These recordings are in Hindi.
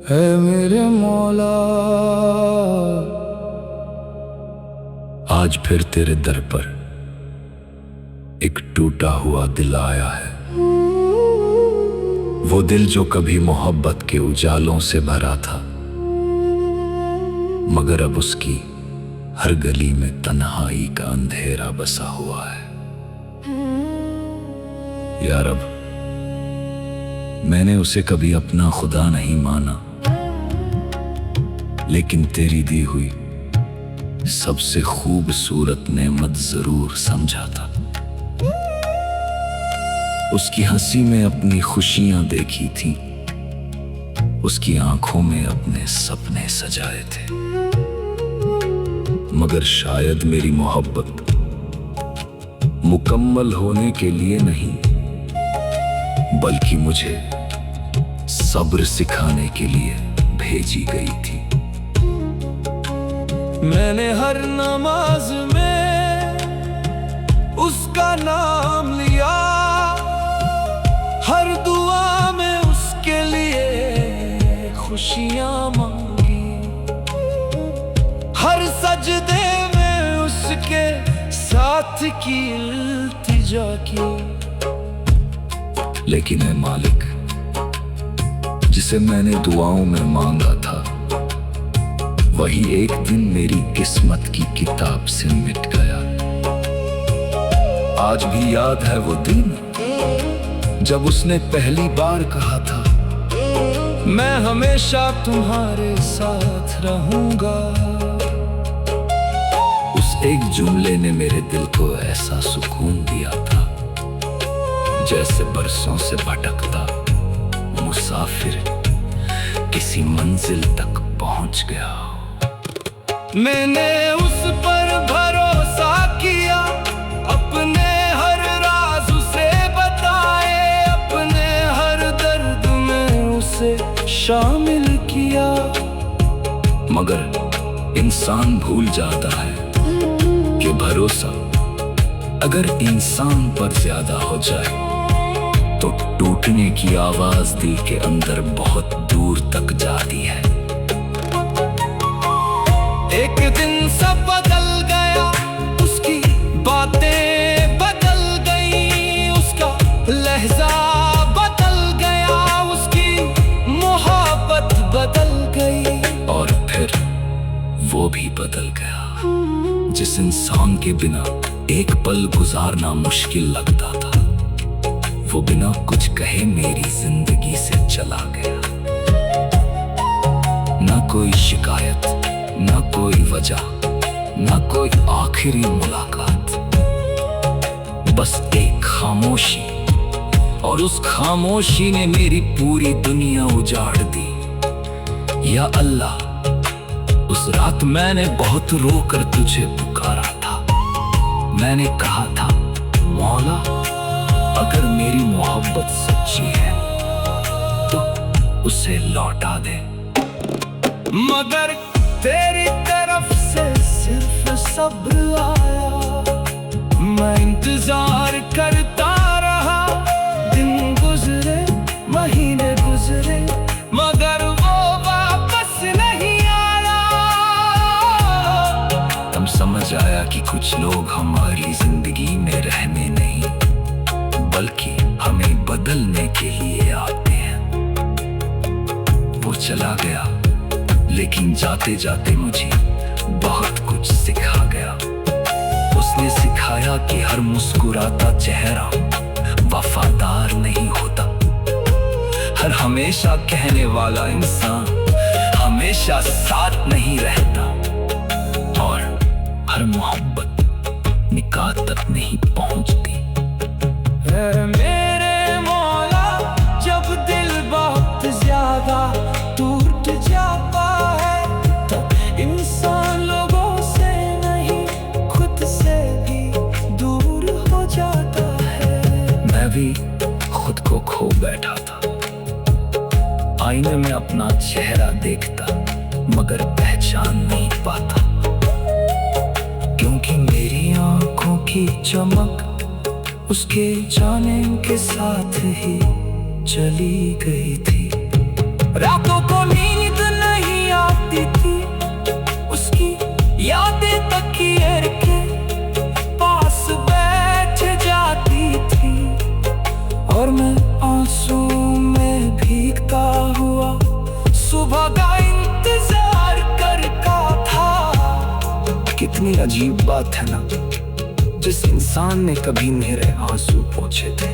है मेरे मौला। आज फिर तेरे दर पर एक टूटा हुआ दिल आया है। वो दिल जो कभी मोहब्बत के उजालों से भरा था, मगर अब उसकी हर गली में तन्हाई का अंधेरा बसा हुआ है। यार, अब मैंने उसे कभी अपना खुदा नहीं माना, लेकिन तेरी दी हुई सबसे खूबसूरत नेमत जरूर समझा था। उसकी हंसी में अपनी खुशियां देखी थी, उसकी आंखों में अपने सपने सजाए थे। मगर शायद मेरी मोहब्बत मुकम्मल होने के लिए नहीं, बल्कि मुझे सब्र सिखाने के लिए भेजी गई थी। मैंने हर नमाज में उसका नाम लिया, हर दुआ में उसके लिए खुशियां मांगी, हर सजदे में उसके साथ की इल्तिजा की। लेकिन ऐ मालिक, जिसे मैंने दुआओं में मांगा था, वही एक दिन मेरी किस्मत की किताब से मिट गया। आज भी याद है वो दिन जब उसने पहली बार कहा था, मैं हमेशा तुम्हारे साथ रहूंगा। उस एक जुमले ने मेरे दिल को ऐसा सुकून दिया था, जैसे बरसों से भटकता मुसाफिर किसी मंजिल तक पहुंच गया। मैंने उस पर भरोसा किया, अपने हर राज उसे बताए, अपने हर दर्द में उसे शामिल किया। मगर इंसान भूल जाता है कि भरोसा अगर इंसान पर ज्यादा हो जाए तो टूटने की आवाज दिल के अंदर बहुत दूर तक जाती है। एक दिन सब बदल गया, उसकी बातें बदल गई, उसका लहजा बदल गया, उसकी मोहब्बत बदल गई, और फिर वो भी बदल गया। जिस इंसान के बिना एक पल गुजारना मुश्किल लगता था, वो बिना कुछ कहे मेरी जिंदगी से चला गया। ना कोई शिकायत, ना कोई वजह, ना कोई आखिरी मुलाकात, बस एक खामोशी, और उस खामोशी ने मेरी पूरी दुनिया उजाड़ दी। या अल्लाह, उस रात मैंने बहुत रोकर तुझे पुकारा था। मैंने कहा था, मौला, अगर मेरी मोहब्बत सच्ची है तो उसे लौटा दे। मगर तेरी तरफ से सिर्फ सब्र आया। मैं इंतजार करता रहा, दिन गुजरे, महीने गुजरे, मगर वो वापस नहीं आया। तब समझ आया कि कुछ लोग हमारी जिंदगी में रहने नहीं, बल्कि हमें बदलने के लिए आते हैं। वो चला गया, लेकिन जाते जाते मुझे बहुत कुछ सिखा गया। उसने सिखाया कि हर मुस्कुराता चेहरा वफादार नहीं होता, हर हमेशा कहने वाला इंसान हमेशा साथ नहीं रहता, और हर मोहब्बत निकाह तक नहीं पहुंचती। मेरे मौला, जब दिल बहुत ज्यादा टूट जाता है, तब इंसान लोगों से नहीं खुद से भी दूर हो जाता है। मैं भी खुद को खो बैठा था, आईने में अपना चेहरा देखता, मगर पहचान नहीं पाता, क्योंकि मेरी आंखों की चमक उसके जाने के साथ ही चली गई थी। रातों को नींद सुबह का इंतजार करता था। कितनी अजीब बात है ना, जिस इंसान ने कभी मेरे आंसू पोंछे थे,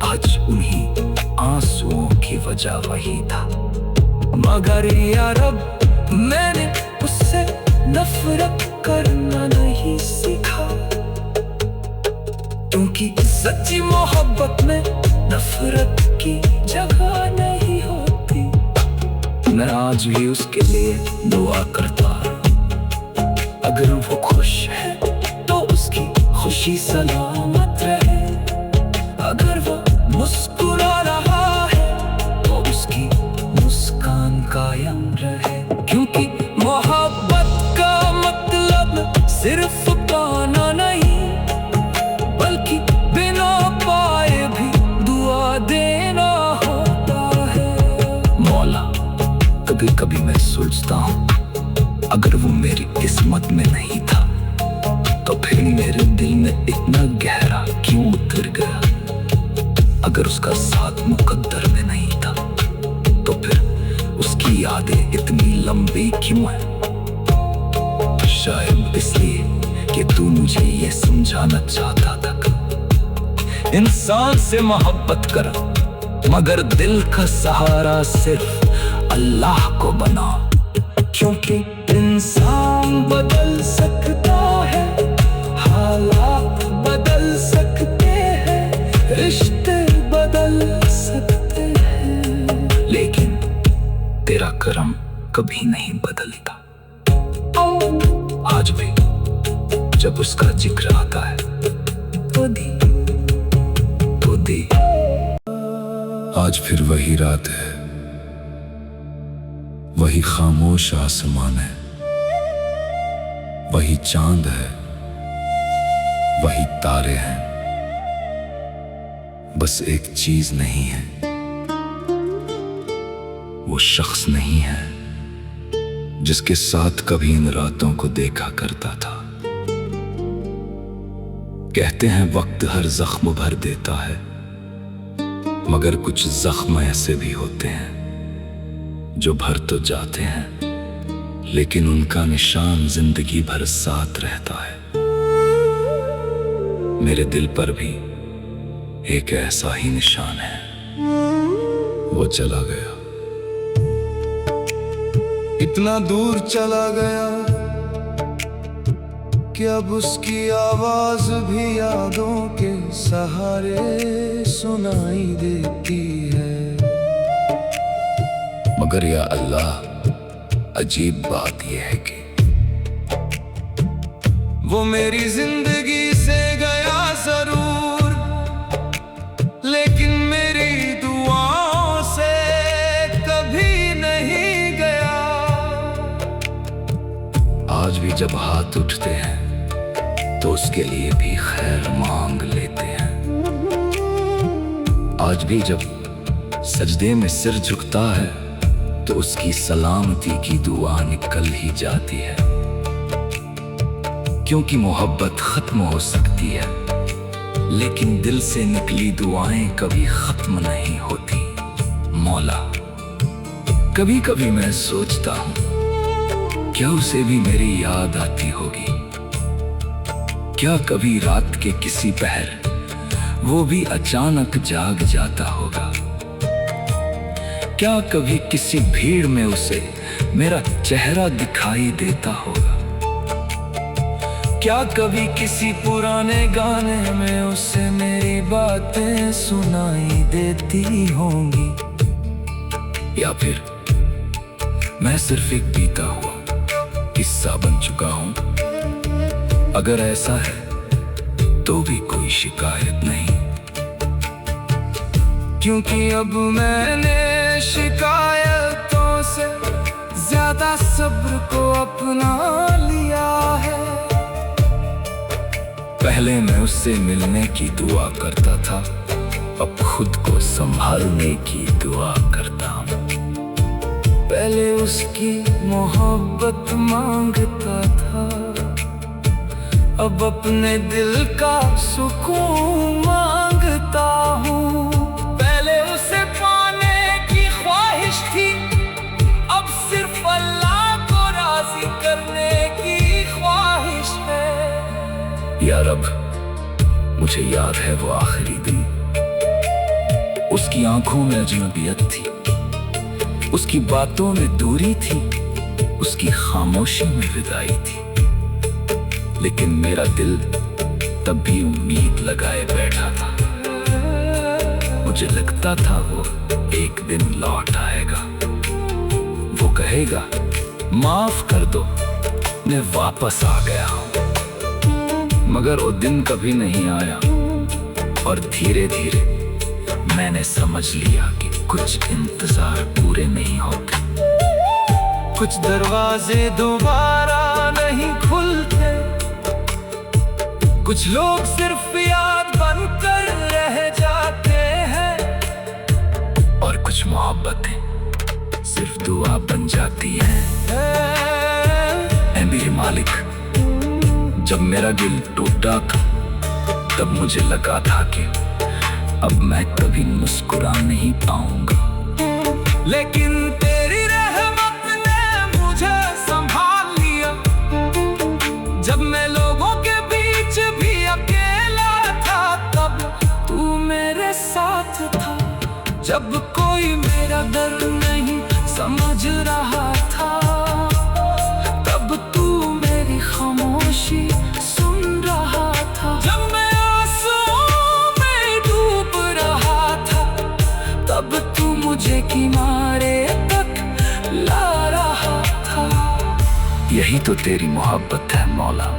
आज उन्हीं आंसुओं की वजह वही था। मगर यार अब मैंने उससे नफरत करना नहीं सीखा, क्योंकि सच्ची मोहब्बत में नफरत की जगह नहीं होती। मैं आज भी उसके लिए दुआ करता हूँ, अगर वो खुश है तो उसकी खुशी सलामत रहे, अगर वो मुस्कुरा रहा है तो उसकी मुस्कान कायम रहे। क्योंकि मोहब्बत का मतलब सिर्फ पाना नहीं, बल्कि बिना पाए भी दुआ देना होता है। मौला, कभी कभी मैं सोचता हूँ, अगर वो मेरी किस्मत में नहीं था तो फिर मेरे दिल में इतना गहरा क्यों उतर गया। अगर उसका साथ मुकद्दर में नहीं था तो फिर उसकी यादें इतनी लंबी क्यों है। शायद इसलिए कि तू मुझे ये समझाना चाहता था कि इंसान से मोहब्बत कर, मगर दिल का सहारा सिर्फ अल्लाह को बना। क्योंकि इंसान बदल सकता है, हालात बदल सकते हैं, रिश्ते बदल सकते हैं, लेकिन तेरा करम कभी नहीं बदलता। आज भी जब उसका जिक्र आता है तो दी आज फिर वही रात है, वही खामोश आसमान है, वही चांद है, वही तारे हैं। बस एक चीज नहीं है, वो शख्स नहीं है जिसके साथ कभी इन रातों को देखा करता था। कहते हैं वक्त हर जख्म भर देता है, मगर कुछ जख्म ऐसे भी होते हैं जो भर तो जाते हैं, लेकिन उनका निशान जिंदगी भर साथ रहता है। मेरे दिल पर भी एक ऐसा ही निशान है। वो चला गया, इतना दूर चला गया कि अब उसकी आवाज भी यादों के सहारे सुनाई देती है। मगर या अल्लाह, अजीब बात यह है कि वो मेरी जिंदगी से गया जरूर, लेकिन मेरी दुआओं से कभी नहीं गया। आज भी जब हाथ उठते हैं तो उसके लिए भी खैर मांग लेते हैं। आज भी जब सजदे में सिर झुकता है तो उसकी सलामती की दुआ निकल ही जाती है, क्योंकि मोहब्बत खत्म हो सकती है, लेकिन दिल से निकली दुआएं कभी खत्म नहीं होती। मौला, कभी कभी मैं सोचता हूँ, क्या उसे भी मेरी याद आती होगी? क्या कभी रात के किसी पहर वो भी अचानक जाग जाता होगा? क्या कभी किसी भीड़ में उसे मेरा चेहरा दिखाई देता होगा? क्या कभी किसी पुराने गाने में उसे मेरी बातें सुनाई देती होंगी? या फिर मैं सिर्फ एक बीता हुआ किस्सा बन चुका हूं? अगर ऐसा है तो भी कोई शिकायत नहीं, क्योंकि अब मैंने शिकायतों से ज्यादा सब्र को अपना लिया है। पहले मैं उससे मिलने की दुआ करता था, अब खुद को संभालने की दुआ करता हूँ। पहले उसकी मोहब्बत मांगता था, अब अपने दिल का सुकून मांगता हूँ। पहले उसे पाने की ख्वाहिश थी, अब मुझे याद है वो आखिरी दिन। उसकी आंखों में अजनबियत थी, उसकी बातों में दूरी थी, उसकी खामोशी में विदाई थी। लेकिन मेरा दिल तब भी उम्मीद लगाए बैठा था। मुझे लगता था वो एक दिन लौट आएगा, वो कहेगा माफ कर दो, मैं वापस आ गया हूं। मगर वो दिन कभी नहीं आया और धीरे धीरे मैंने समझ लिया कि कुछ इंतजार पूरे नहीं होते। कुछ दरवाजे दोबारा नहीं खुलते, कुछ लोग सिर्फ याद बनकर रह जाते हैं, और कुछ मोहब्बतें सिर्फ दुआ बन जाती हैं। ऐ मेरे मालिक, जब मेरा दिल टूटा था तब मुझे लगा था कि अब मैं कभी मुस्कुरा नहीं पाऊंगा। लेकिन तेरी रहमत ने मुझे संभाल लिया। जब मैं लोगों के बीच भी अकेला था तब तू मेरे साथ था। जब कोई मेरा दर्द नहीं समझ रहा था तब तू मेरी खामोशी सुन रहा था। जब मैं आंसुओं में डूब रहा था तब तू मुझे किनारे तक ला रहा था। यही तो तेरी मोहब्बत है मौला,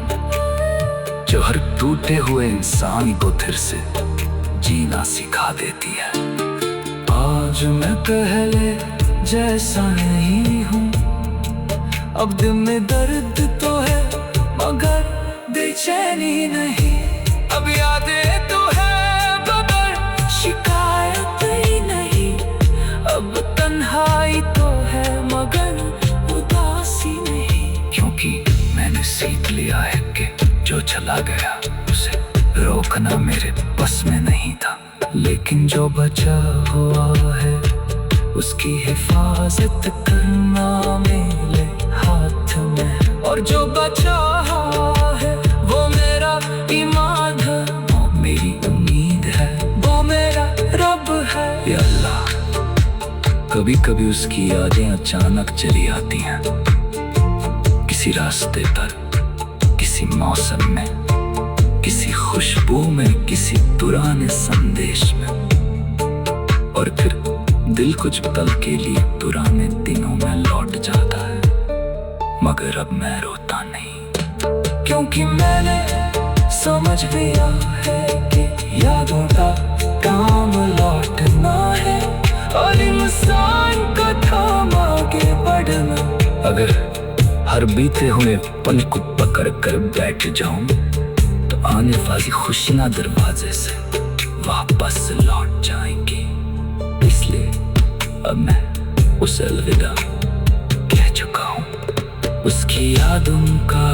जो हर टूटे हुए इंसान को फिर से जीना सिखा देती है। आज मैं पहले जैसा नहीं हूँ, अब दिल में दर्द तो है मगर बेचैनी नहीं। अब यादें तो है मगर शिकायत ही नहीं। अब तन्हाई तो है मगर उदासी नहीं। क्योंकि मैंने सीख लिया है कि जो चला गया उसे रोकना मेरे बस में नहीं था। लेकिन जो बचा हुआ है उसकी हिफाजत करना मेरे हाथ में। और जो बचा है वो मेरा ईमान है, वो मेरी उम्मीद है, वो मेरा रब है। या अल्लाह, कभी कभी उसकी यादें अचानक चली आती हैं, किसी रास्ते पर, किसी मौसम में, किसी खुशबू में, किसी पुराने संदेश में। और फिर दिल कुछ पल के लिए पुराने दिनों में लौट जाता है। मगर अब मैं रोता नहीं, क्योंकि मैंने समझ लिया है कि यादों का काम लौटना है और इंसान का काम आगे बढ़ना। अगर हर बीते हुए पल को पकड़ कर बैठ जाऊं तो आने वाली खुशियां दरवाजे से वापस लौट जाएंगी। इसलिए अब मैं उसे अलविदा कह चुका हूँ। उसकी यादों का